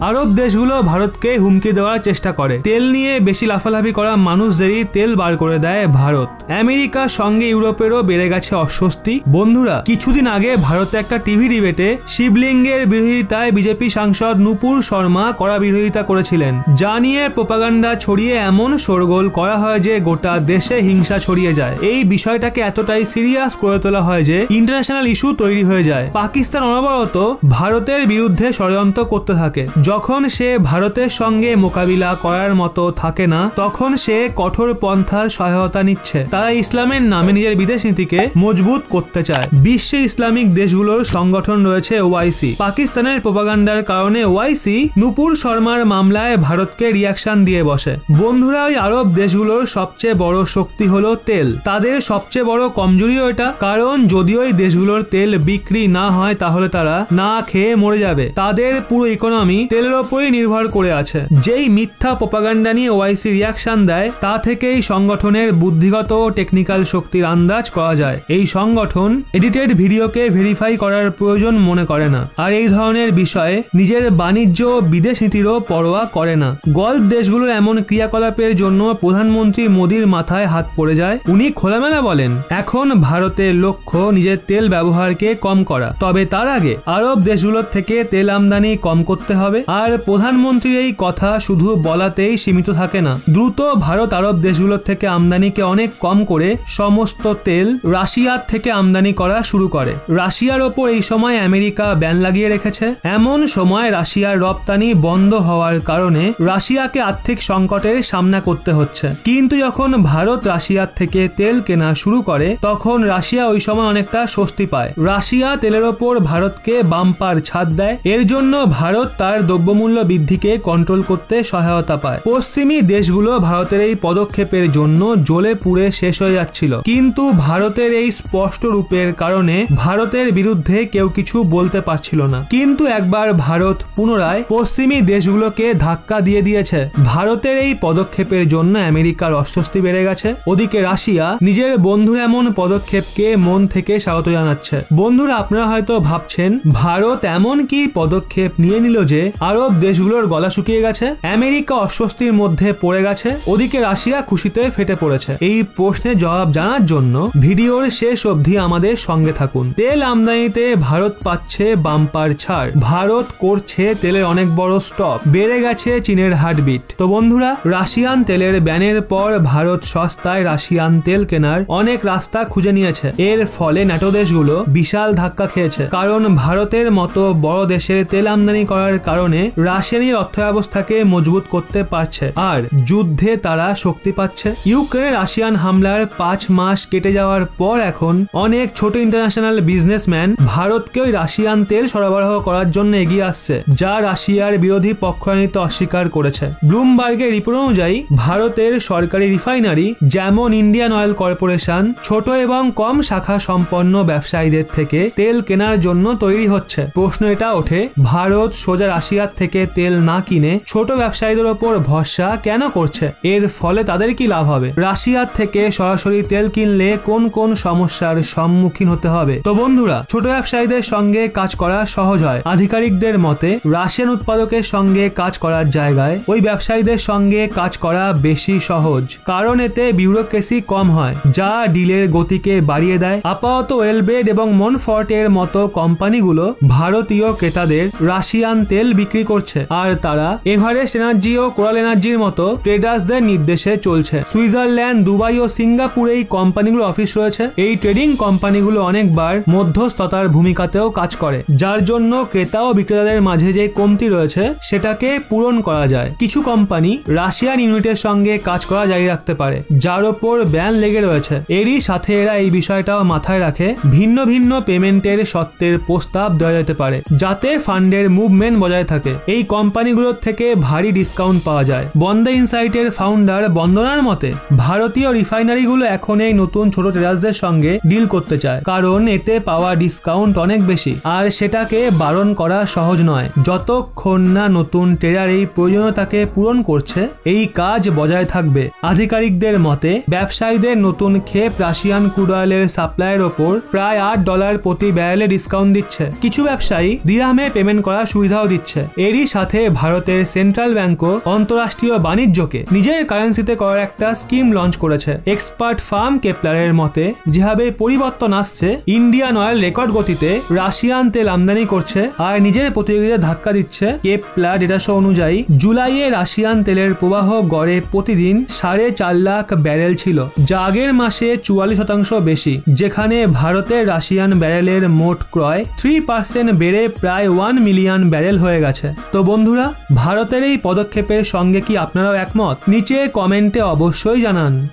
আরব দেশগুলো ভারতকে হুমকি দেওয়ার চেষ্টা করে। তেল নিয়ে বেশি লাফালাফি করা মানুষদেরই তেল বার করে দেয় ভারত। আমেরিকার সঙ্গে ইউরোপেরও বেড়ে গেছে অস্বস্তি। বন্ধুরা, কিছুদিন আগে ভারতে একটা টিভি ডিবেটে শিবলিঙ্গের বিরোধিতায় বিজেপি সাংসদ নুপুর শর্মা কড়া বিরোধিতা করেছিলেন, যা নিয়ে প্রোপাগান্ডা ছড়িয়ে এমন শোরগোল করা হয় যে গোটা দেশে হিংসা ছড়িয়ে যায়। এই বিষয়টাকে এতটাই সিরিয়াস করে তোলা হয় যে ইন্টারন্যাশনাল ইস্যু তৈরি হয়ে যায়। পাকিস্তান অনবরত ভারতের বিরুদ্ধে ষড়যন্ত্র করতে থাকে। যখন সে ভারতের সঙ্গে মোকাবিলা করার মতো থাকে না, তখন সে কঠোর পন্থার সহায়তা নিচ্ছে। তারা ইসলামের নামে নিজের বিদেশ নীতিকে মজবুত করতে চায়। বিশ্বে ইসলামিক দেশগুলোর সংগঠন রয়েছে ওআইসি। পাকিস্তানের প্রোপাগান্ডার কারণে ওআইসি নুপুর শর্মার মামলায় ভারতকে রিয়াকশন দিয়ে বসে। বন্ধুরা, ওই আরব দেশগুলোর সবচেয়ে বড় শক্তি হলো তেল। তাদের সবচেয়ে বড় কমজোরিও এটা, কারণ যদি ওই দেশগুলোর তেল বিক্রি না হয় তাহলে তারা না খেয়ে মরে যাবে। তাদের পুরো ইকোনমি তেলের ওপরই নির্ভর করে আছে। যেই মিথ্যা প্রোপাগান্ডা নিয়ে ওআইসি রিয়াকশন দেয়, তা থেকেই সংগঠনের বুদ্ধিগত ও টেকনিক্যাল শক্তির আন্দাজ করা যায়। এই সংগঠন এডিটেড ভিডিওকে ভেরিফাই করার প্রয়োজন মনে করে না, আর এই ধরনের বিষয়ে নিজের বাণিজ্য ও বিদেশ নীতিরও পরোয়া করে না। গলফ দেশগুলোর এমন ক্রিয়াকলাপের জন্য প্রধানমন্ত্রী মোদীর মাথায় হাত পড়ে যায়। উনি খোলামেলা বলেন, এখন ভারতের লক্ষ্য নিজের তেল ব্যবহারকে কম করা, তবে তার আগে আরব দেশগুলোর থেকে তেল আমদানি কম করতে হবে। আর প্রধানমন্ত্রীর এই কথা শুধু বলাতেই সীমিত থাকে না। দ্রুত ভারত আরব দেশগুলোর থেকে আমদানিকে অনেক কম করে সমস্ত তেল রাশিয়ার থেকে আমদানি করা শুরু করে। রাশিয়ার ওপর এই সময় আমেরিকা ব্যান লাগিয়ে রেখেছে। এমন সময় রাশিয়ার রপ্তানি বন্ধ হওয়ার কারণে রাশিয়াকে আর্থিক সংকটের সামনা করতে হচ্ছে। কিন্তু যখন ভারত রাশিয়ার থেকে তেল কেনা শুরু করে, তখন রাশিয়া ওই সময় অনেকটা স্বস্তি পায়। রাশিয়া তেলের ওপর ভারতকে বাম্পার ছাড় দেয়। এর জন্য ভারত তার দ্রব্যমূল্য বৃদ্ধিকে কন্ট্রোল করতে সহায়তা পায়। পশ্চিমী দেশগুলো ভারতের এই পদক্ষেপের জন্য জ্বলে পুড়ে শেষ হয়ে যাচ্ছিল, কিন্তু ভারতের এই স্পষ্ট রূপের কারণে ভারতের বিরুদ্ধে কেউ কিছু বলতে পারছিল না। কিন্তু একবার ভারত পুনরায় পশ্চিমী দেশগুলোকে ধাক্কা দিয়ে দিয়েছে। ভারতের এই পদক্ষেপের জন্য আমেরিকার অস্বস্তি বেড়ে গেছে। ওদিকে রাশিয়া নিজের বন্ধুর এমন পদক্ষেপকে মন থেকে স্বাগত জানাচ্ছে। বন্ধুরা, আপনারা হয়তো ভাবছেন ভারত এমন কি পদক্ষেপ নিয়ে নিল যে আরব দেশগুলোর গলা শুকিয়ে গেছে, আমেরিকা অস্বস্তির মধ্যে পড়ে গেছে, ওদিকে রাশিয়া খুশিতে ফেটে পড়েছে। এই প্রশ্নের জবাব জানার জন্য ভিডিওর শেষ অবধি আমাদের সঙ্গে থাকুন। তেল আমদানিতে ভারত পাচ্ছে বাম্পার ছাড়। ভারত করছে তেলের অনেক বড় স্টক। বেড়ে গেছে চীনের হার্টবিট। তো বন্ধুরা, রাশিয়ান তেলের ব্যানের পর ভারত সস্তায় রাশিয়ান তেল কেনার অনেক রাস্তা খুঁজে নিয়েছে। এর ফলে ন্যাটো দেশগুলো বিশাল ধাক্কা খেয়েছে, কারণ ভারতের মতো বড় দেশের তেল আমদানি করার কারণে রাশিয়ানের অর্থব্যবস্থাকে মজবুত করতে পারছে, আর যুদ্ধে তারা শক্তি পাচ্ছে। ইউক্রেনে রাশিয়ান হামলার 5 মাস কেটে যাওয়ার পর এখন অনেক ছোট ইন্টারন্যাশনাল বিজনেসম্যান ভারতকেও রাশিয়ান তেল সরবরাহ করার জন্য এগিয়ে আসছে, যা রাশিয়ার বিরোধী পক্ষান্বিত অস্বীকার করেছে। ব্লুমবার্গের রিপোর্ট অনুযায়ী ভারতের সরকারি রিফাইনারি যেমন ইন্ডিয়ান অয়েল কর্পোরেশন ছোট এবং কম শাখা সম্পন্ন ব্যবসায়ীদের থেকে তেল কেনার জন্য তৈরি হচ্ছে। প্রশ্ন এটা ওঠে, ভারত সোজা রাশিয়ার থেকে তেল না কিনে ছোট ব্যবসায়ীদের ওপর ভরসা কেন করছে? এর ফলে তাদের কি লাভ হবে? রাশিয়ার থেকে সরাসরি তেল কিনলে কোন কোন সমস্যার সম্মুখীন হতে হবে? তো বন্ধুরা, ছোট ব্যবসায়ীদের সঙ্গে কাজ করা সহজ হয়। আধিকারিকদের মতে রাশিয়ান উৎপাদকের সঙ্গে কাজ করার জায়গায় ওই ব্যবসায়ীদের সঙ্গে কাজ করা বেশি সহজ, কারণ এতে বিউরোক্রেসি কম হয়, যা ডিলের গতিকে বাড়িয়ে দেয়। আপাতত ওয়েলবেড এবং মনফর্টের মতো কোম্পানিগুলো ভারতীয় ক্রেতাদের রাশিয়ান তেল বিক্রি করছে, আর তারা এভারেস্ট এনার্জি ও কোরাল এনার্জির মতো ট্রেডার্সদের নির্দেশে চলছে। সুইজারল্যান্ড, দুবাই ও সিঙ্গাপুরে এই কোম্পানিগুলো অফিস রয়েছে। এই ট্রেডিং কোম্পানিগুলো অনেকবার মধ্যস্থতার ভূমিকাতেও কাজ করে, যার জন্য ক্রেতা ও বিক্রেতাদের মাঝে যে কমতি রয়েছে সেটাকে পূরণ করা যায়। কিছু কোম্পানি রাশিয়ান ইউনিটের সঙ্গে কাজ করা জারি রাখতে পারে, যার ওপর ব্যান লেগে রয়েছে। এরই সাথে এরা এই বিষয়টাও মাথায় রাখে ভিন্ন ভিন্ন পেমেন্টের শর্তের প্রস্তাব দেওয়া যেতে পারে, যাতে ফান্ডের মুভমেন্ট বজায় থাকে। এই কোম্পানিগুলোর থেকে ভারী ডিসকাউন্ট পাওয়া যায়। বন্দে ইনসাইটের ফাউন্ডার বন্দনার মতে ভারতীয় রিফাইনারিগুলো এখন এই নতুন ছোট ট্রেডার্সদের সঙ্গে ডিল করতে চায়, কারণ এতে পাওয়া ডিসকাউন্ট অনেক বেশি, আর সেটাকে বারণ করা সহজ নয়। যতক্ষণ না নতুন ট্রেডার এই প্রয়োজনীয়তাকে পূরণ করছে, এই কাজ বজায় থাকবে। আধিকারিকদের মতে ব্যবসায়ীদের নতুন ক্ষেপ রাশিয়ান ক্রুড অয়েলের সাপ্লাইয়ের ওপর প্রায় $8 প্রতি ব্যারেলে ডিসকাউন্ট দিচ্ছে। কিছু ব্যবসায়ী দিরহামে পেমেন্ট করার সুবিধাও দিচ্ছে। এরই সাথে ভারতের সেন্ট্রাল ব্যাংকও অন্তরাষ্ট্রীয় বাণিজ্যকে নিজের কারেন্সিতে করার একটা স্কিম লঞ্চ করেছে। এক্সপার্ট ফার্ম কেপলারের মতে যেভাবে পরিবর্তন আসছে, ইন্ডিয়ান অয়েল রেকর্ড গতিতে রাশিয়ান তেল আমদানি করছে আর নিজের প্রতিযোগিতায় ধাক্কা দিচ্ছে। কেপলার ডেটাশো অনুযায়ী জুলাইয়ে রাশিয়ান তেলের প্রবাহ গড়ে প্রতিদিন 4.5 লাখ ব্যারেল ছিল, যা আগের মাসে 44% বেশি, যেখানে ভারতের রাশিয়ান ব্যারেলের মোট ক্রয় 3% বেড়ে প্রায় 1 মিলিয়ন ব্যারেল হয়ে গেছে। তো বন্ধুরা, ভারতের এই পদক্ষেপের সঙ্গে কি আপনারাও একমত? নিচে কমেন্টে অবশ্যই জানান।